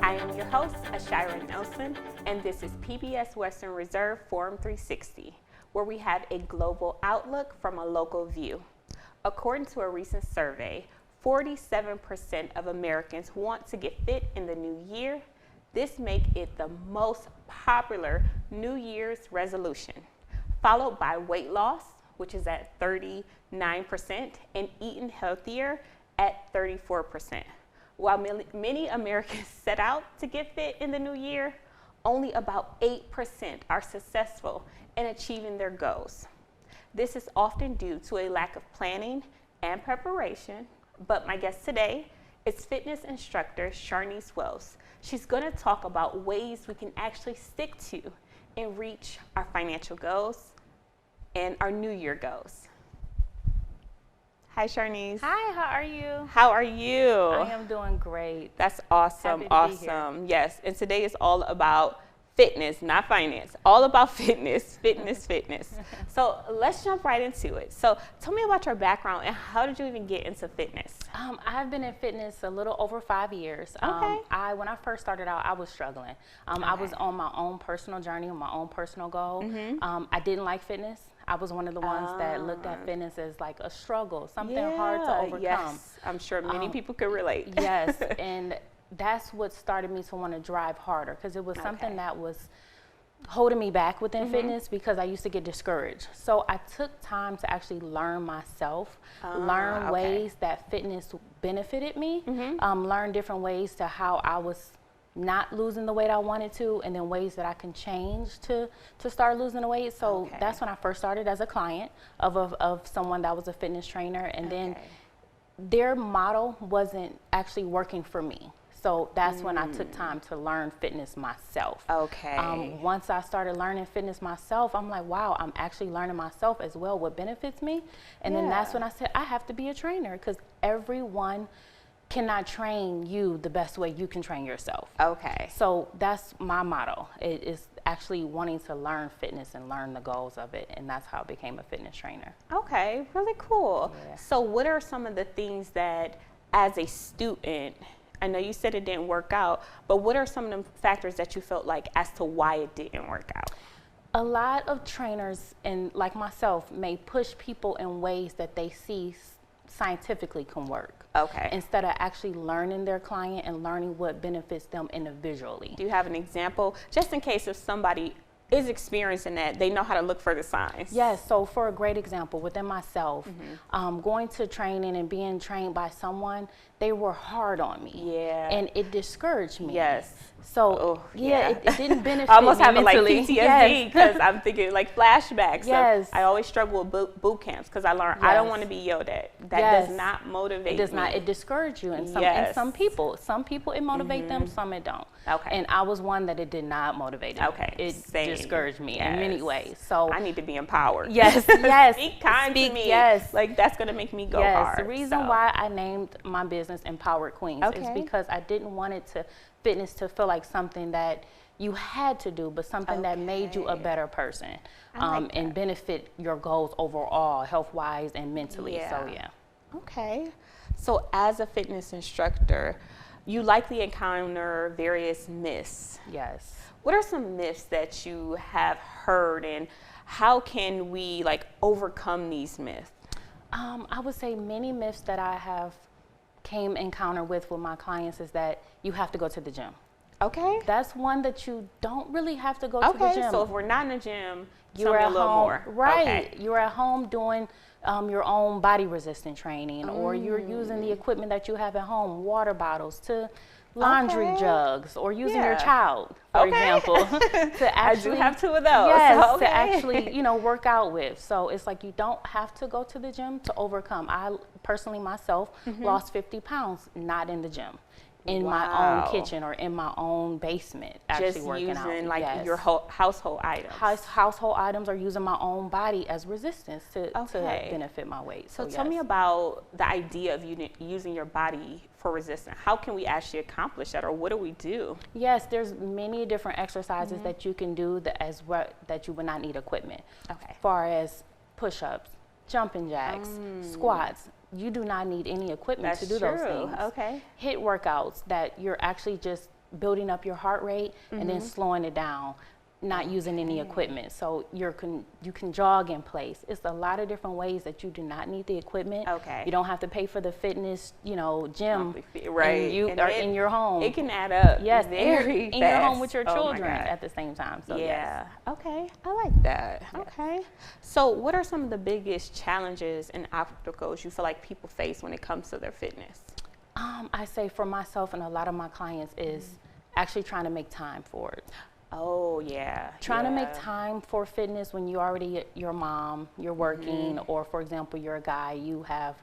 I am your host, Ashira Nelson, and this is PBS Western Reserve Forum 360, where we have a global outlook from a local view. According to a recent survey, 47% of Americans want to get fit in the new year. This makes it the most popular New Year's resolution, followed by weight loss, which is at 39%, and eating healthier at 34%. While many Americans set out to get fit in the new year, only about 8% are successful in achieving their goals. This is often due to a lack of planning and preparation, but my guest today is fitness instructor Charnise Wells. She's going to talk about ways we can actually stick to and reach our financial goals and our New Year goals. Hi, Charnise. Hi, how are you? How are you? I am doing great. That's awesome, Happy to be awesome. Yes, and today is all about fitness, not finance. All about fitness, fitness. So let's jump right into it. So tell me about your background and how did you even get into fitness? I've been in fitness a little over 5 years. Okay. When I first started out, I was struggling. I was on my own personal journey, on my own personal goal. I didn't like fitness. I was one of the ones that looked at fitness as like a struggle, something hard to overcome. Yes, I'm sure many people could relate. Yes, and that's what started me to want to drive harder, because it was something that was holding me back within fitness, because I used to get discouraged. So I took time to actually learn myself, learn ways that fitness benefited me, learn different ways to how I was not losing the weight I wanted to, and then ways that I can change to start losing the weight. So that's when I first started as a client of someone that was a fitness trainer, and then their model wasn't actually working for me. So that's when I took time to learn fitness myself. Once I started learning fitness myself, I'm like, wow, I'm actually learning myself as well, what benefits me. And then that's when I said, I have to be a trainer, because everyone cannot train you the best way you can train yourself. So that's my motto. It is actually wanting to learn fitness and learn the goals of it, and that's how I became a fitness trainer. Okay, really cool. So what are some of the things that, as a student, I know you said it didn't work out, but what are some of the factors that you felt like as to why it didn't work out? A lot of trainers, and like myself, may push people in ways that they see scientifically can work. Instead of actually learning their client and learning what benefits them individually. Do you have an example, just in case if somebody is experiencing that, they know how to look for the signs? Yes, so for a great example, within myself, going to training and being trained by someone, they were hard on me. And it discouraged me. So it didn't benefit me. I almost have mentally. like PTSD, because I'm thinking like flashbacks. I always struggle with boot camps, because I learned I don't want to be yelled at. That does not motivate me. It does not. It discourages you. And some people it motivates them, some it don't. And I was one that it did not motivate me. It discouraged me in many ways. So I need to be empowered. Speak kind to me. Like that's going to make me go hard. The reason why I named my business Empowered Queens is because I didn't want fitness to feel like something that you had to do, but something that made you a better person, and benefit your goals overall, health-wise and mentally. So as a fitness instructor, you likely encounter various myths. What are some myths that you have heard, and how can we overcome these myths? I would say many myths that I have encounter with my clients is that you have to go to the gym. That's one that you don't really have to go to the gym. So if we're not in the gym, you're at home. You're at home doing your own body resistance training, or you're using the equipment that you have at home, water bottles to laundry jugs, or using your child, for example, to actually. I do have 2 of those. Yes, to actually, work out with. So it's like you don't have to go to the gym to overcome. I personally myself lost 50 pounds not in the gym. in my own kitchen or in my own basement, actually just working out. using like Yes. your household items. Household items, or using my own body as resistance to Okay. benefit my weight. So yes. tell me about the idea of using your body for resistance. How can we actually accomplish that, or what do we do? Yes, there's many different exercises that you can do that you would not need equipment. Okay. As far as push-ups, jumping jacks, squats, you do not need any equipment That's to do those true. things. Okay. HIIT workouts that you're actually just building up your heart rate and then slowing it down, not using any equipment. So you can jog in place. It's a lot of different ways that you do not need the equipment. Okay. You don't have to pay for the fitness, gym. Right. And you are in your home. It can add up. Yes, very in your home with your fast. Oh my children God. at the same time. So Yeah. yes. Okay. I like that. Yes. Okay. So what are some of the biggest challenges and obstacles you feel like people face when it comes to their fitness? I say for myself and a lot of my clients is actually trying to make time for it. Oh, yeah. Trying to make time for fitness when you already, your mom, you're working, or for example, you're a guy, you have,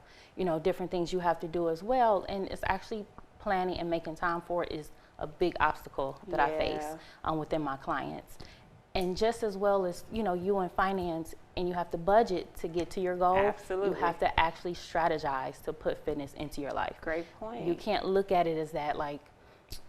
different things you have to do as well. And it's actually planning and making time for it is a big obstacle that I face within my clients. And just as well as, you in finance and you have to budget to get to your goal. Absolutely. You have to actually strategize to put fitness into your life. Great point. You can't look at it as that like,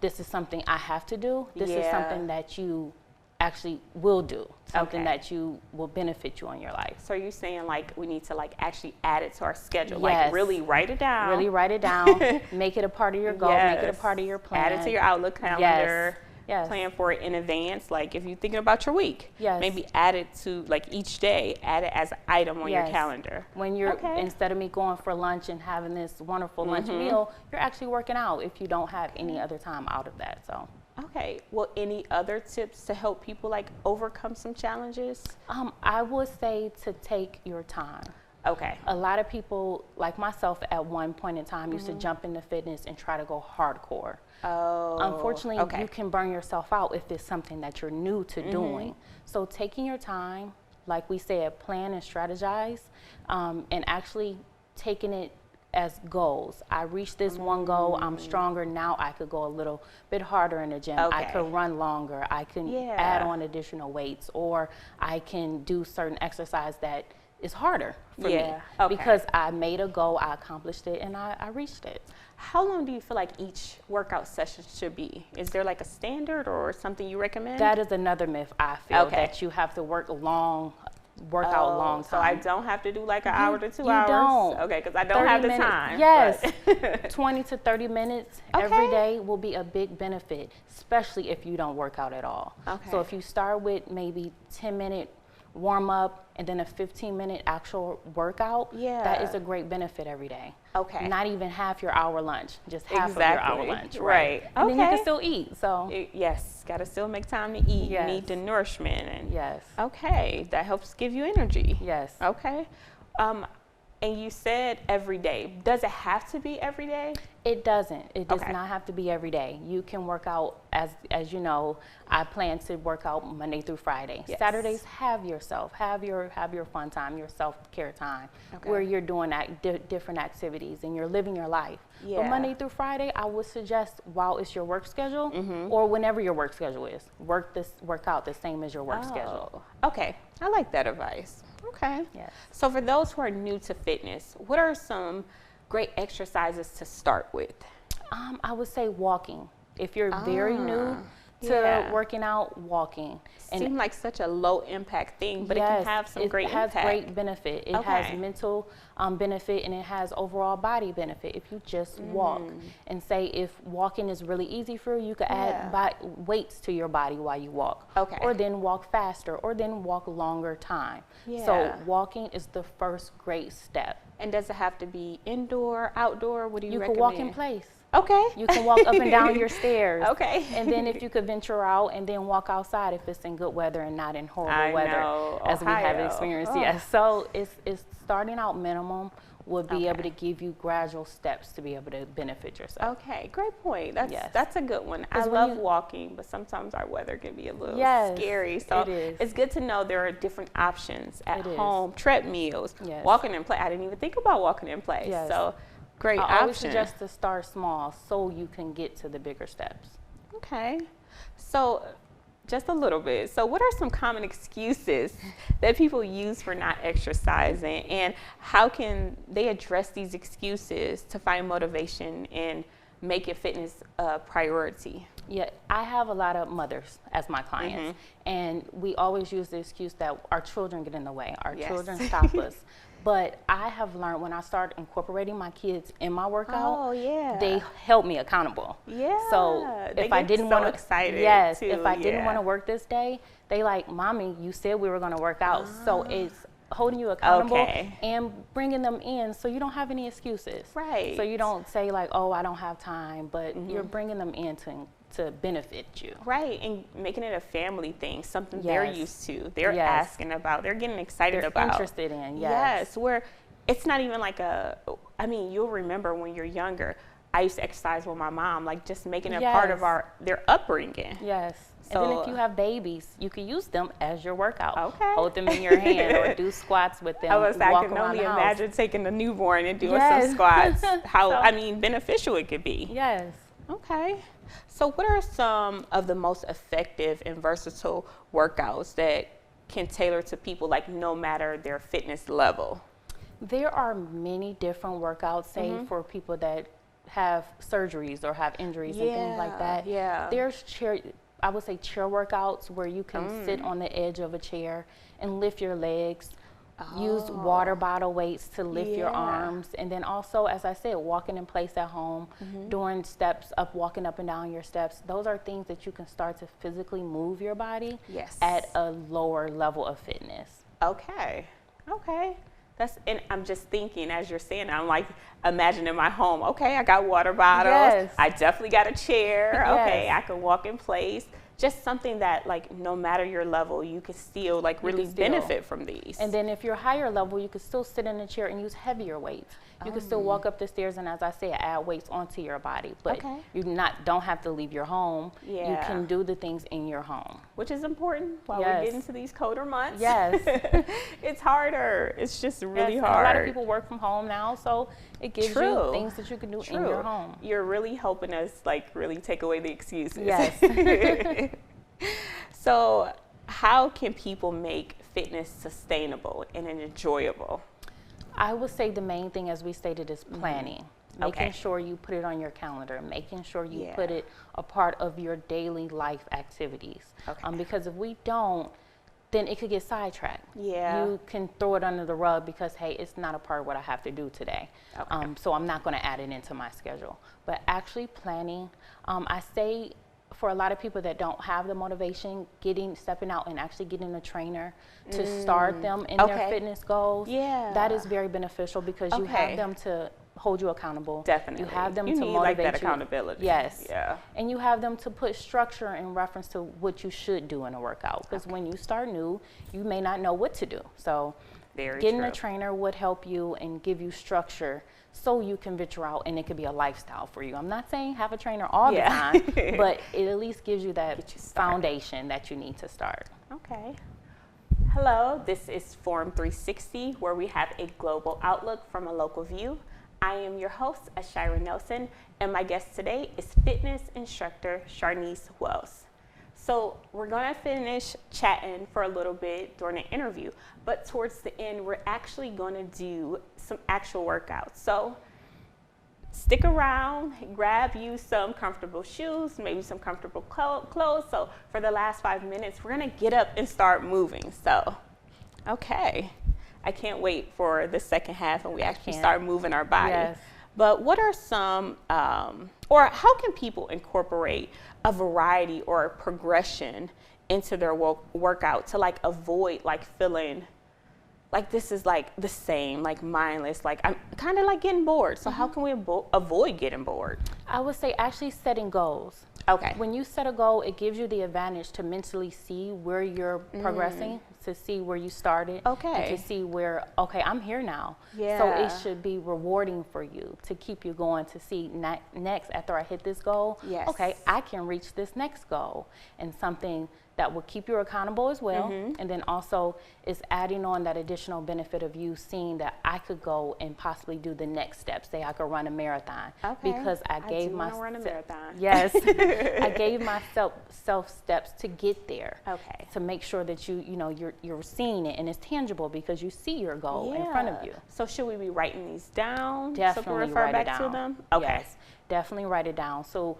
this is something I have to do. This is something that you actually will do. Something that you will benefit you in your life. So you're saying like we need to like actually add it to our schedule, Yes. like really write it down. Really write it down. Make it a part of your goal. Make it a part of your plan. Add it to your Outlook calendar. Yes. Plan for it in advance. Like if you're thinking about your week, Yes. maybe add it to like each day, add it as an item on your Yes. calendar. When you're, instead of me going for lunch and having this wonderful lunch meal, you're actually working out if you don't have any other time out of that. So. Okay. Well, any other tips to help people like overcome some challenges? I would say to take your time. Okay. A lot of people, like myself at one point in time, used to jump into fitness and try to go hardcore. Oh. Unfortunately, you can burn yourself out if it's something that you're new to doing. So taking your time, like we said, plan and strategize, and actually taking it as goals. I reached this one goal, I'm stronger, now I could go a little bit harder in the gym. I could run longer, I can add on additional weights, or I can do certain exercise that is harder for me. Because I made a goal, I accomplished it, and I reached it. How long do you feel like each workout session should be? Is there like a standard or something you recommend? That is another myth, I feel, that you have to work out long time. So I don't have to do like an hour to 2 hours? Don't. Okay, because I don't have the time. Yes. 20 to 30 minutes every day will be a big benefit, especially if you don't work out at all. Okay. So if you start with maybe 10-minute warm up and then a 15-minute actual workout, that is a great benefit every day. Okay. Not even half your hour lunch, just half of your hour lunch. Right. And then you can still eat. So yes, got to still make time to eat. You need the nourishment. And yes. Okay, that helps give you energy. Yes. Okay. And you said every day. Does it have to be every day? It doesn't. It does not have to be every day. You can work out, as you know, I plan to work out Monday through Friday. Yes. Saturdays, have your fun time, your self-care time, where you're doing different activities and you're living your life. Yeah. But Monday through Friday, I would suggest while it's your work schedule or whenever your work schedule is, work out the same as your work schedule. Okay, I like that advice. Okay. Yes. So for those who are new to fitness, what are some great exercises to start with? I would say walking. If you're very new to working out, walking. Seems like such a low impact thing, but it can have some great impact. It has great benefit. It has mental benefit, and it has overall body benefit if you just walk. And say if walking is really easy for you, you could add weights to your body while you walk. Okay. Or then walk faster, or then walk longer time. So walking is the first great step. And does it have to be indoor, outdoor? What do you recommend? You can walk in place. Okay. You can walk up and down your stairs. Okay. And then if you could venture out and then walk outside if it's in good weather and not in horrible weather, as we have experienced. Yes. So it's starting out minimum would be able to give you gradual steps to be able to benefit yourself. Okay, great point. That's a good one. I love walking, but sometimes our weather can be a little scary. So it's good to know there are different options at home, treadmills, walking in place. I didn't even think about walking in place. So Great I always option. suggest to start small so you can get to the bigger steps. Okay. So just a little bit. So what are some common excuses that people use for not exercising, and how can they address these excuses to find motivation and make it fitness a priority? Yeah, I have a lot of mothers as my clients, and we always use the excuse that our children get in the way, our Yes. children stop us. But I have learned when I start incorporating my kids in my workout, they help me accountable. Yeah. So They if I get didn't so want to, excited yes, too, if I didn't yeah. want to work this day, they like, Mommy, you said we were going to work out. So it's holding you accountable and bringing them in so you don't have any excuses. Right. So you don't say like, oh, I don't have time, but you're bringing them in to benefit you. Right, and making it a family thing, something they're Yes. used to, they're Yes. asking about, they're getting excited They're about. interested in, Yes, where it's not even like I mean, you'll remember when you're younger, I used to exercise with my mom, like just making it part of Yes. their upbringing. Yes. So- and then if you have babies, you can use them as your workout. Okay. Hold them in your hand or do squats with them. I walk can around only the house. imagine taking a newborn and doing Yes. some squats. How, So- beneficial it could be. Yes. Okay. So what are some of the most effective and versatile workouts that can tailor to people, like no matter their fitness level? There are many different workouts, say for people that have surgeries or have injuries and things like that. Yeah. There's I would say chair workouts where you can sit on the edge of a chair and lift your legs. Use water bottle weights to lift your arms. And then also, as I said, walking in place at home, doing steps up, walking up and down your steps. Those are things that you can start to physically move your body Yes. at a lower level of fitness. Okay. And I'm just thinking as you're saying, I'm like imagining my home. Okay, I got water bottles. Yes. I definitely got a chair. Okay, Yes. I can walk in place. Just something that like no matter your level, you can still like really can still. benefit from these. And then if you're higher level, you can still sit in a chair and use heavier weights. You can still walk up the stairs and, as I said, add weights onto your body. But Okay. you don't have to leave your home. You Yeah. can do the things in your home. Which is important while we're Yes. getting to these colder months. Yes. It's harder. It's just really Yes, and hard. a lot of people work from home now, so it gives True. you things that you can do in your home. You're really helping us like really take away the excuses. Yes. So how can people make fitness sustainable and enjoyable? I would say the main thing, as we stated, is planning. Making Okay. sure you put it on your calendar, making sure you Yeah. put it a part of your daily life activities. Okay. Because if we don't, then it could get sidetracked. Yeah. You can throw it under the rug because, hey, it's not a part of what I have to do today. Okay. So I'm not going to add it into my schedule. But actually planning, I say for a lot of people that don't have the motivation, stepping out and actually getting a trainer to start them in their Okay. fitness goals. Yeah. That is very beneficial because you Okay. have them to hold you accountable. Definitely. You have them You to need, motivate like, that you. accountability. Yes. Yeah. And you have them to put structure in reference to what you should do in a workout. Because when you start new, you may not know what to do. So Very getting true. a trainer would help you and give you structure so you can venture out and it could be a lifestyle for you. I'm not saying have a trainer all the Yeah. time, but it at least gives you that Get you started. foundation that you need to start. Okay. Hello, this is Forum 360, where we have a global outlook from a local view. I am your host, Ashira Nelson, and my guest today is fitness instructor Charnise Wells. So we're gonna finish chatting for a little bit during the interview, but towards the end, we're actually gonna do some actual workouts. So stick around, grab you some comfortable shoes, maybe some comfortable clothes. So for the last 5 minutes, we're gonna get up and start moving. So, okay. I can't wait for the second half and we actually start moving our body. Yes. But what are some, or how can people incorporate a variety or a progression into their workout to like avoid like feeling like this is like the same, like mindless, like I'm kind of like getting bored. So how can we avoid getting bored? I would say actually setting goals. Okay. When you set a goal, it gives you the advantage to mentally see where you're progressing, to see where you started, Okay. and to see where, okay, I'm here now. Yeah. So it should be rewarding for you to keep you going to see next after I hit this goal, Yes. okay, I can reach this next goal, and something that will keep you accountable as well. And then also is adding on that additional benefit of you seeing that I could go and possibly do the next steps. Say I could run a marathon because I gave myself run a marathon. Yes, I gave myself steps to get there. Okay. To make sure that you're seeing it and it's tangible because you see your goal in front of you. So should we be writing these down? Definitely so we refer write back it down. to them? Okay. Yes, definitely write it down. So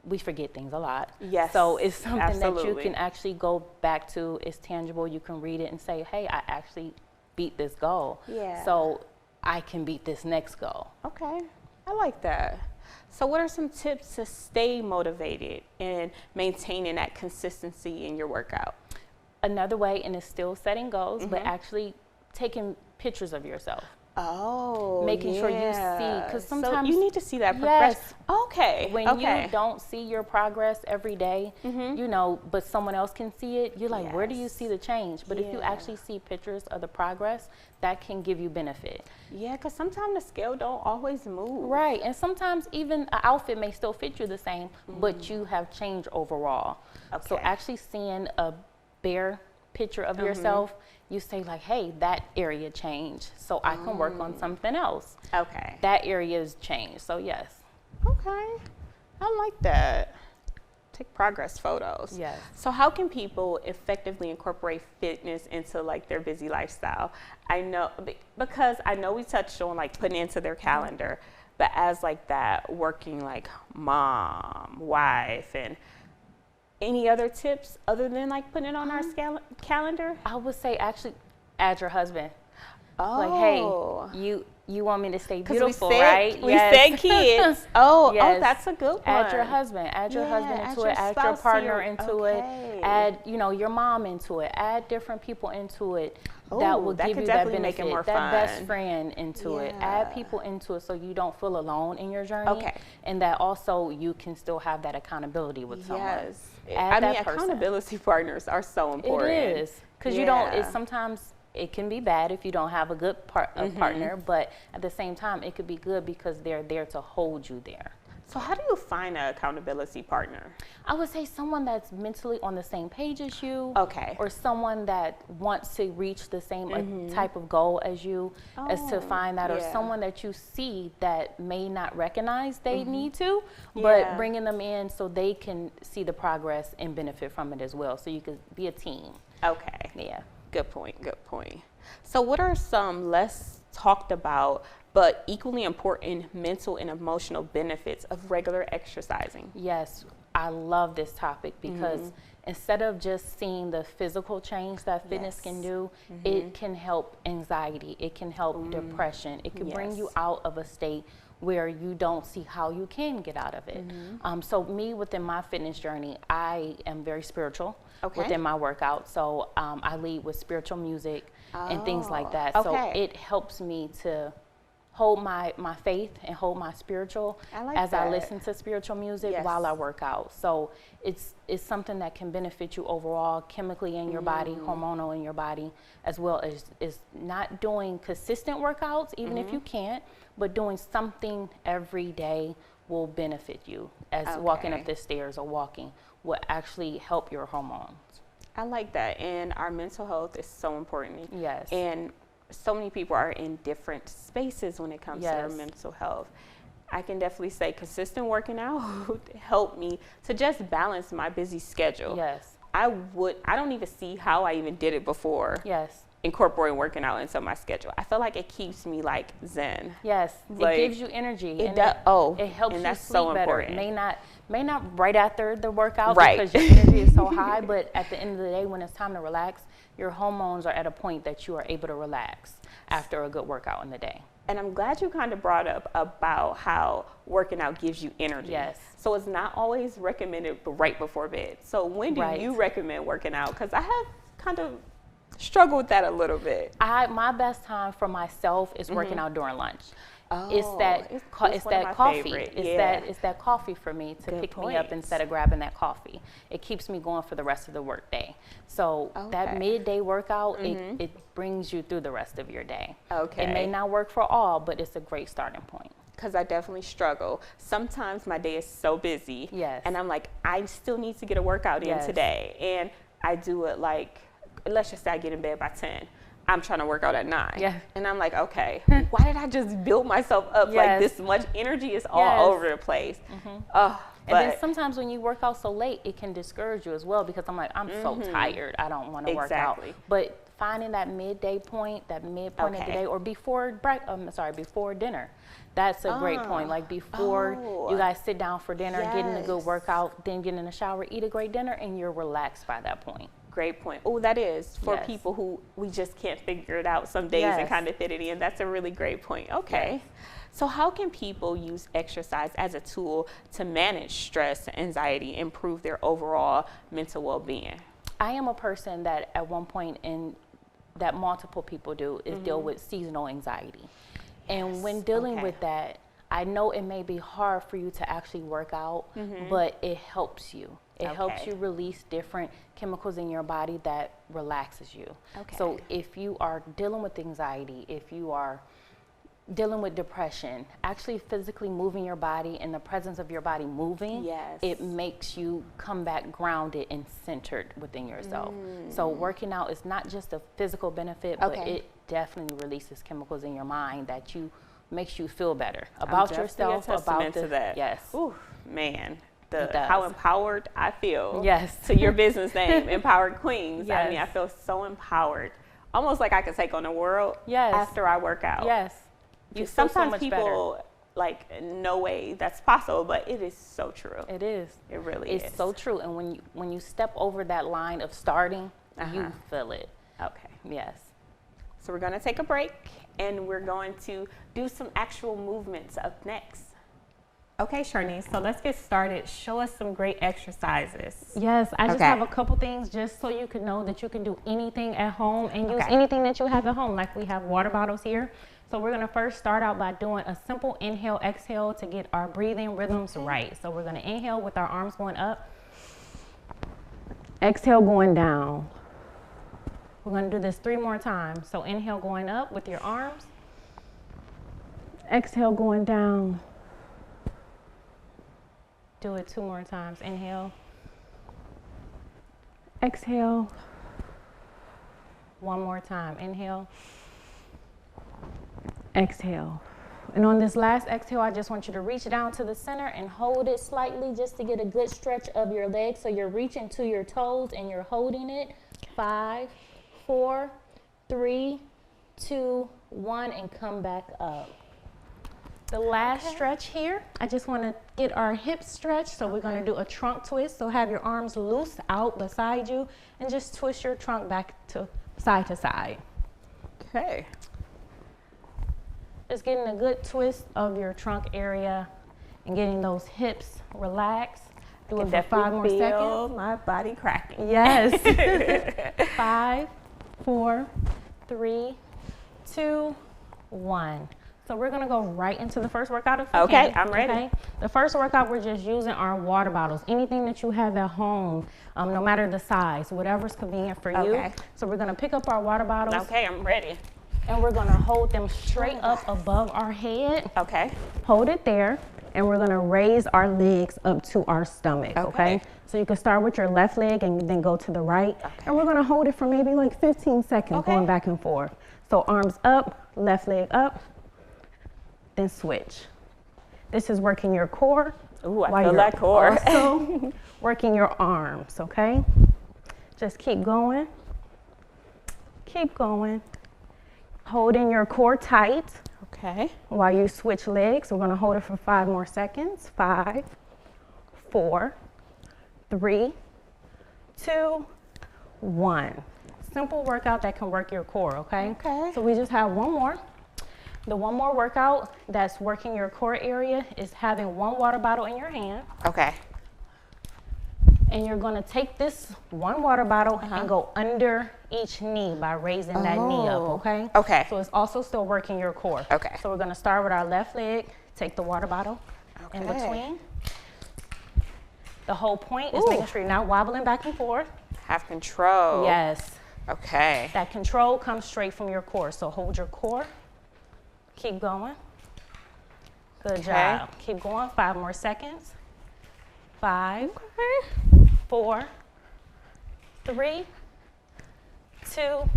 we forget things a lot. Yes. So it's something that you absolutely. can actually go back to. It's tangible. You can read it and say, hey, I actually beat this goal. Yeah. So I can beat this next goal. Okay. I like that. So what are some tips to stay motivated and maintaining that consistency in your workout? Another way, and it's still setting goals, but actually taking pictures of yourself. Oh, making sure you see, because sometimes so you need to see that progression. Yes. Okay. When you don't see your progress every day, but someone else can see it, you're like, where do you see the change? But if you actually see pictures of the progress, that can give you benefit. Yeah, because sometimes the scale don't always move. Right, and sometimes even an outfit may still fit you the same, but you have changed overall. Okay. So actually seeing a bare picture of yourself, you say like, hey, that area changed, so I can work on something else. Okay. That area's changed, so yes. Okay, I like that. Take progress photos. Yes. So how can people effectively incorporate fitness into like their busy lifestyle? I know, because I know we touched on like putting it into their calendar, but as like that working like mom, wife, and any other tips other than like putting it on our calendar? I would say actually add your husband. Oh. Like, hey, you want me to stay beautiful, we said, right? We said kids. Oh, Yes. that's a good one. Add your husband. Add your husband into it. Add your partner into it. Add, your mom into it. Add different people into it. That will give you that benefit. Make it more that fun. best friend into it. Add people into it so you don't feel alone in your journey. Okay. And that also you can still have that accountability with someone. Yes. Add that person. Accountability partners are so important. It is. Because you don't, sometimes it can be bad if you don't have a good partner, but at the same time, it could be good because they're there to hold you there. So how do you find an accountability partner? I would say someone that's mentally on the same page as you. Okay. Or someone that wants to reach the same type of goal as you, as to find that, or someone that you see that may not recognize they need to, but bringing them in so they can see the progress and benefit from it as well. So you could be a team. Okay. Yeah. Good point, good point. So what are some less talked about but equally important mental and emotional benefits of regular exercising? Yes, I love this topic because instead of just seeing the physical change that fitness can do, it can help anxiety, it can help depression, it can bring you out of a state where you don't see how you can get out of it. So me, within my fitness journey, I am very spiritual within my workout. So I lead with spiritual music and things like that. So it helps me to hold my faith and hold my spiritual I listen to spiritual music while I work out. So it's something that can benefit you overall, chemically in your body, hormonal in your body, as well as is not doing consistent workouts, even if you can't, but doing something every day will benefit you, as walking up the stairs or walking will actually help your hormones. I like that, and our mental health is so important. Yes. And so many people are in different spaces when it comes to their mental health. I can definitely say consistent working out helped me to just balance my busy schedule. Yes. I don't even see how I even did it before. Yes. Incorporating working out into my schedule. I feel like it keeps me like zen. Yes. Like, it gives you energy. It does. It helps and you that's sleep so better. important. It may not right after the workout Right. because your energy is so high, but at the end of the day, when it's time to relax, your hormones are at a point that you are able to relax after a good workout in the day. And I'm glad you kind of brought up about how working out gives you energy. Yes. So it's not always recommended right before bed. So when do you recommend working out? Because I have kind of struggled with that a little bit. My best time for myself is working out during lunch. Oh, it's that coffee. Favorite. It's that coffee for me to pick me up instead of grabbing that coffee. It keeps me going for the rest of the work day. So that midday workout, it brings you through the rest of your day. Okay. It may not work for all, but it's a great starting point. because I definitely struggle. Sometimes my day is so busy. Yes. And I'm like, I still need to get a workout in today. And I do it like, let's just say I get in bed by 10. I'm trying to work out at 9. Yeah. And I'm like, okay, why did I just build myself up like this much? Energy is all over the place. And then sometimes when you work out so late, it can discourage you as well, because I'm like, I'm so tired, I don't want to work out. But finding that midday point, that midpoint of the day, or before dinner, that's a great point. Like before you guys sit down for dinner, getting a good workout, then get in the shower, eat a great dinner, and you're relaxed by that point. Great point. Oh, that is for people who we just can't figure it out some days and kind of fit it in. That's a really great point. Okay. Yes. So how can people use exercise as a tool to manage stress, anxiety, improve their overall mental well-being? I am a person that at one point that multiple people do is deal with seasonal anxiety. And when dealing with that, I know it may be hard for you to actually work out, but it helps you. It helps you release different chemicals in your body that relaxes you. So if you are dealing with anxiety, if you are dealing with depression, actually physically moving your body, in the presence of your body moving, it makes you come back grounded and centered within yourself. So working out is not just a physical benefit, but it definitely releases chemicals in your mind that makes you feel better about yourself, about that. Yes. Ooh, man. How empowered I feel. Yes. To your business name, Empowered Queens. Yes. I mean, I feel so empowered. Almost like I could take on the world after I work out. Yes. Sometimes people like, no way that's possible, but it is so true. It is. It really is. It's so true. And when you step over that line of starting, you feel it. Okay. Yes. So we're going to take a break, and we're going to do some actual movements up next. Okay, Charnise, so let's get started. Show us some great exercises. Yes, I just have a couple things just so you can know that you can do anything at home and use anything that you have at home. Like we have water bottles here. So we're going to first start out by doing a simple inhale, exhale to get our breathing rhythms right. So we're going to inhale with our arms going up. Exhale going down. We're going to do this 3 more times. So inhale going up with your arms. Exhale going down. Do it 2 more times. Inhale. Exhale. 1 more time. Inhale. Exhale. And on this last exhale, I just want you to reach down to the center and hold it slightly just to get a good stretch of your legs. So you're reaching to your toes and you're holding it. 5, 4, 3, 2, 1, and come back up. The last stretch here, I just want to get our hips stretched. So we're going to do a trunk twist. So have your arms loose out beside you and just twist your trunk back to side. Okay. Just getting a good twist of your trunk area and getting those hips relaxed. Do it for 5 more seconds. My body cracking. Yes. 5, 4, 3, 2, 1. So we're going to go right into the first workout if we can. I'm ready. Okay? The first workout, we're just using our water bottles. Anything that you have at home, no matter the size, whatever's convenient for you. So we're going to pick up our water bottles. Okay, I'm ready. And we're going to hold them straight up above our head. Okay. Hold it there. And we're going to raise our legs up to our stomach. Okay. So you can start with your left leg and then go to the right. And we're going to hold it for maybe like 15 seconds going back and forth. So arms up, left leg up. Then switch. This is working your core. Ooh, I feel that core. Also working your arms, okay? Just keep going. Keep going. Holding your core tight. Okay. While you switch legs, we're going to hold it for 5 more seconds. 5, 4, 3, 2, 1. Simple workout that can work your core, okay? Okay. So we just have one more. The one more workout that's working your core area is having 1 water bottle in your hand. Okay. And you're going to take this 1 water bottle and go under each knee by raising that knee up, okay? Okay. So it's also still working your core. Okay. So we're going to start with our left leg. Take the water bottle in between. The whole point is making sure you're not wobbling back and forth. Have control. Yes. Okay. That control comes straight from your core. So hold your core. Keep going. Good job. Keep going. 5 more seconds. 5, 4, 3, 2,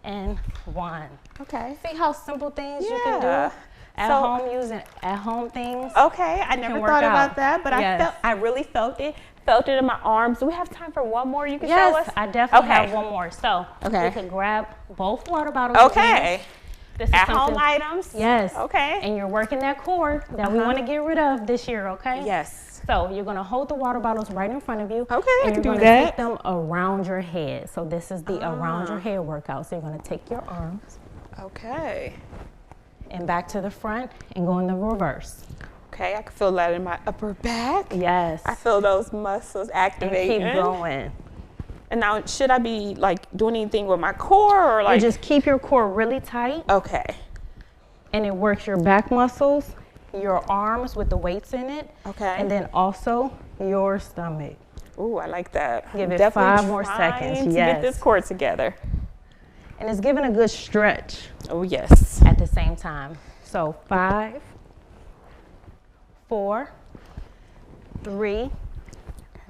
and 1. Okay. See how simple things you can do at home using at-home things? Okay, I never work thought out. about that, but Yes. I really felt it in my arms. Do we have time for one more you can show Yes, us? I definitely Okay. have one more. So Okay. you can grab both water bottles. Okay. This is At-home something- items? Yes. Okay. And you're working that core that we want to get rid of this year, okay? Yes. So you're going to hold the water bottles right in front of you. Okay, I and can you're do gonna that. take them around your head. So this is the around your head workout. So you're going to take your arms Okay. and back to the front and go in the reverse. Okay, I can feel that in my upper back. Yes. I feel those muscles And activating. keep going. And now, should I be like doing anything with my core or You like? just keep your core really tight, Okay. and it works your back muscles, your arms with the weights in it, Okay. and then also your stomach. Ooh, I like that. Give it Definitely 5 more seconds. trying to Yes. get this core together. And it's giving a good stretch Oh yes. at the same time. So 5, 4, 3,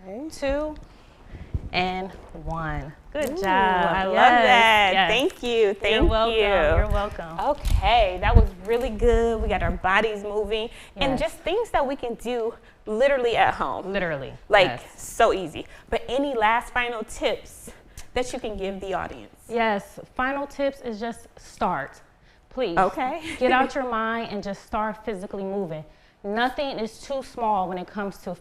Okay. 2, and 1. Good Ooh, job. I love Yes, that. yes. Thank you. Thank You're welcome. you. You're welcome. Okay, that was really good. We got our bodies moving and Yes. just things that we can do literally at home. Literally. Like yes. so easy. But any last final tips that you can give the audience? Yes, final tips is just start. Please. Okay. Get out your mind and just start physically moving. Nothing is too small when it comes to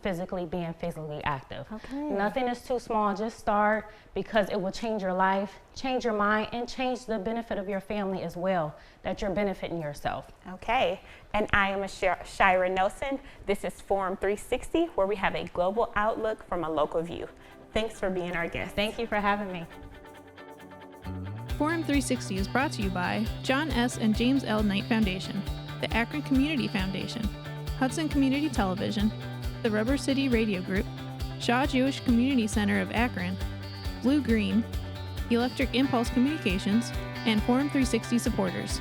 being physically active. Okay. Nothing is too small. Just start, because it will change your life, change your mind, and change the benefit of your family as well, that you're benefiting yourself. Okay, and I am Shira Nelson. This is Forum 360, where we have a global outlook from a local view. Thanks for being our guest. Thank you for having me. Forum 360 is brought to you by John S. and James L. Knight Foundation, the Akron Community Foundation, Hudson Community Television, the Rubber City Radio Group, Shaw Jewish Community Center of Akron, Blue Green, Electric Impulse Communications, and Forum 360 supporters.